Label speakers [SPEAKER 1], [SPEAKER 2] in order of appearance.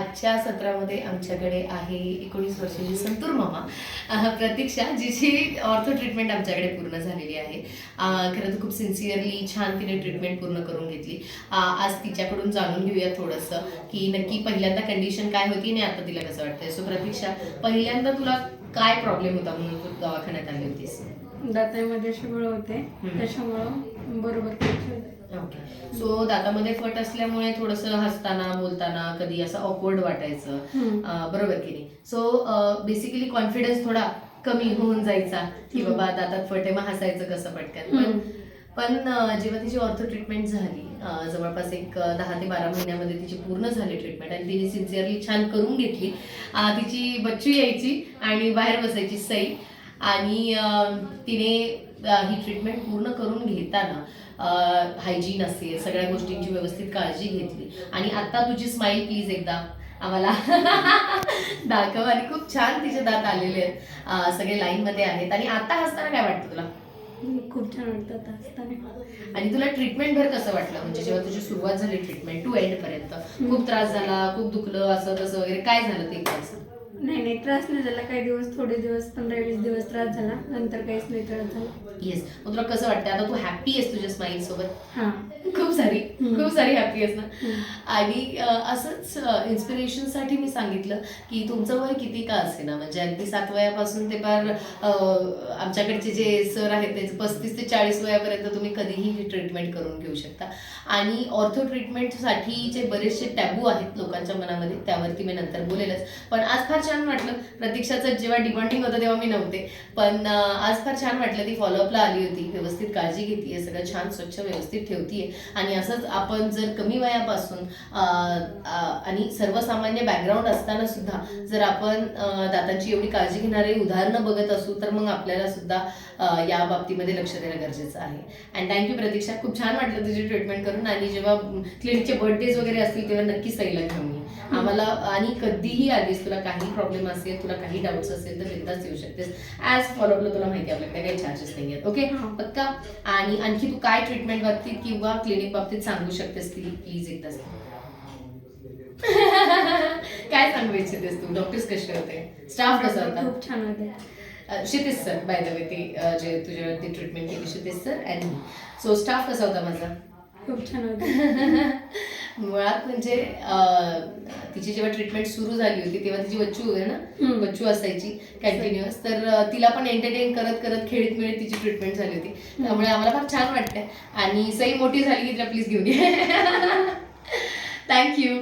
[SPEAKER 1] आजच्या सत्रामध्ये आमच्याकडे आहे 19 वर्षाची संतूर मामा प्रतीक्षा, जिची ऑर्थो ट्रीटमेंट आमच्याकडे पूर्ण झालेली आहे. खरं तर खूप सिन्सिअरली छान तिने ट्रीटमेंट पूर्ण करून घेतली. आज तिच्याकडून जाणून घेऊया थोडंसं की नक्की पहिल्यांदा कंडिशन काय होती आणि आता तिला कसं वाटतंय. सो प्रतीक्षा, पहिल्यांदा तुला काय प्रॉब्लेम होता म्हणून तू दवाखान्यात आली होतीस?
[SPEAKER 2] दातांमध्ये शिवळ होते, त्याच्यामुळं बरोबर.
[SPEAKER 1] ओके. सो दातामध्ये फट असल्यामुळे थोडंसं हसताना बोलताना कधी असं ऑकवर्ड वाटायचं, बरोबर की नाही? सो बेसिकली कॉन्फिडन्स थोडा कमी होऊन जायचा की बाबा दातात फट आहे, मग हसायचं कसं पटकन. पण जेव्हा तिची ऑर्थो ट्रीटमेंट झाली, जवळपास एक 10 ते 12 महिन्यामध्ये तिची पूर्ण झाली ट्रीटमेंट आणि तिने सिन्सिअरली छान करून घेतली. तिची बच्चू यायची आणि बाहेर बसायची सई, आणि तिने ही ट्रीटमेंट पूर्ण करून घेताना हायजीन असेल, सगळ्या गोष्टींची व्यवस्थित काळजी घेतली. आणि आता तुझी स्माईल प्लीज एकदा आम्हाला दाखव. आणि खूप छान तिचे दात आलेले आहेत, सगळे लाईनमध्ये आहेत. आणि आता हसताना काय वाटतं तुला?
[SPEAKER 2] खूप छान वाटतं आता असताना.
[SPEAKER 1] आणि तुला ट्रीटमेंट भर कसं वाटलं, म्हणजे जेव्हा तुझी सुरुवात झाली ट्रीटमेंट टू एंड पर्यंत? खूप त्रास झाला, खूप दुखलं, असं तसं वगैरे काय झालं ते कसं?
[SPEAKER 2] नाही त्रास नाही झाला. काही दिवस, थोडे दिवस, 15-20 दिवस त्रास झाला, नंतर काहीच नाही त्रास झाला.
[SPEAKER 1] येस. मग तुला कसं वाटतं आता? तू हॅप्पी आहेस तुझ्या स्माईल सोबत?
[SPEAKER 2] हां,
[SPEAKER 1] खूप सारी हॅप्पी आहेस ना? आणि असंच इन्स्पिरेशनसाठी मी सांगितलं की तुमचं वय किती का असे ना, म्हणजे अगदी 7 वयापासून ते फार आमच्याकडचे जे सर आहेत ते 35 ते 40 वयापर्यंत तुम्ही कधीही ही ट्रीटमेंट करून घेऊ शकता. आणि ऑर्थो ट्रीटमेंटसाठीचे बरेचसे टॅबू आहेत लोकांच्या मनामध्ये, त्यावरती मी नंतर बोलेलच. पण आज फार छान वाटलं. प्रतीक्षाचं जेव्हा डिबॉन्डिंग होतं तेव्हा मी नव्हते, पण आज फार छान वाटलं. ती फॉलोअपला आली होती, व्यवस्थित काळजी घेते, सगळं छान स्वच्छ व्यवस्थित ठेवतीये. आणि असंच आपण जर कमी वयापासून आणि सर्वसामान्य बॅकग्राऊंड असताना सुद्धा जर आपण दातांची एवढी काळजी घेणारे उदाहरणं बघत असू तर मग आपल्याला सुद्धा या बाबतीमध्ये लक्ष देणं गरजेचं आहे. अँड थँक्यू प्रतीक्षा, खूप छान वाटलं तुझी ट्रीटमेंट करून. आणि जेव्हा क्लिनिकचे बर्थडेज वगैरे असतील तेव्हा नक्की सईला घेऊन ये आम्हाला. आणि कधीही आलीस, तुला काही प्रॉब्लेम असेल, तुला काही डाऊट्स असेल तर बिनधास्त येऊ शकतेस. ॲज फॉलोअपला तुला माहिती आहे आपल्याकडे काही चार्जेस नाही आहेत. ओके पक्का? आणि आणखी तू काय ट्रीटमेंट बाबतीत किंवा क्लिनिक बाबतीत सांगू शकतेस प्लीज एकदा? काय सांगू इच्छितेस तू? डॉक्टर्स कसे होते, स्टाफ कसा होता?
[SPEAKER 2] खूप छान होते.
[SPEAKER 1] क्षितिज सर, बाय द वे, ते जे तुझ्यावरती ट्रीटमेंट केली क्षितिज सर. अँड सो स्टाफ कसा होता माझा?
[SPEAKER 2] खूप छान होते.
[SPEAKER 1] मुळात म्हणजे तिची जेव्हा ट्रीटमेंट सुरू झाली होती तेव्हा तिची बच्चू वगैरे ना, बच्चू असायची कंटिन्युअस, तर तिला पण एंटरटेन करत करत खेळत मिळत तिची ट्रीटमेंट झाली होती. त्यामुळे आम्हाला फार छान वाटतंय. आणि सई मोठी झाली की तिला प्लीज घेऊन ये. थँक्यू.